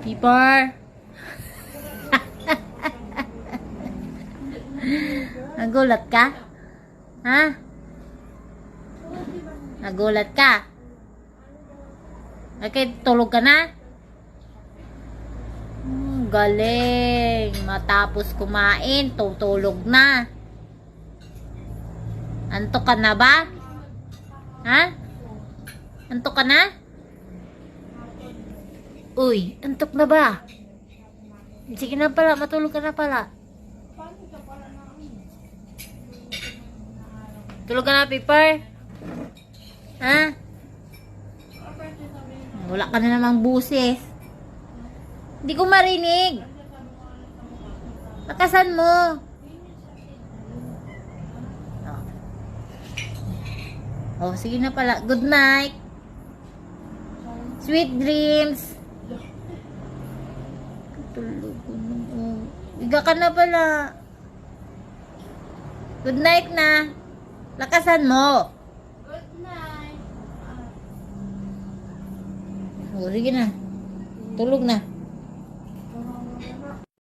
Pipar. Nagulat ka? Ha? Nagulat ka? Okay, tulog ka na? Galing. Matapos kumain, tutulog na. Antok ka na ba? Ha? Antok ka na? Uy, antok na ba? Sige na pala, matulog ka na pala. Tulog ka na, Pipar? Ha? Wala ka na namang buses. Hindi ko marinig. Lakasan mo. Oh, sige na pala. Good night. Sweet dreams. Tulog ko na. Higa ka na pala. Good night na. Lakasan mo. Good night. Oh, sige na. Tulog na.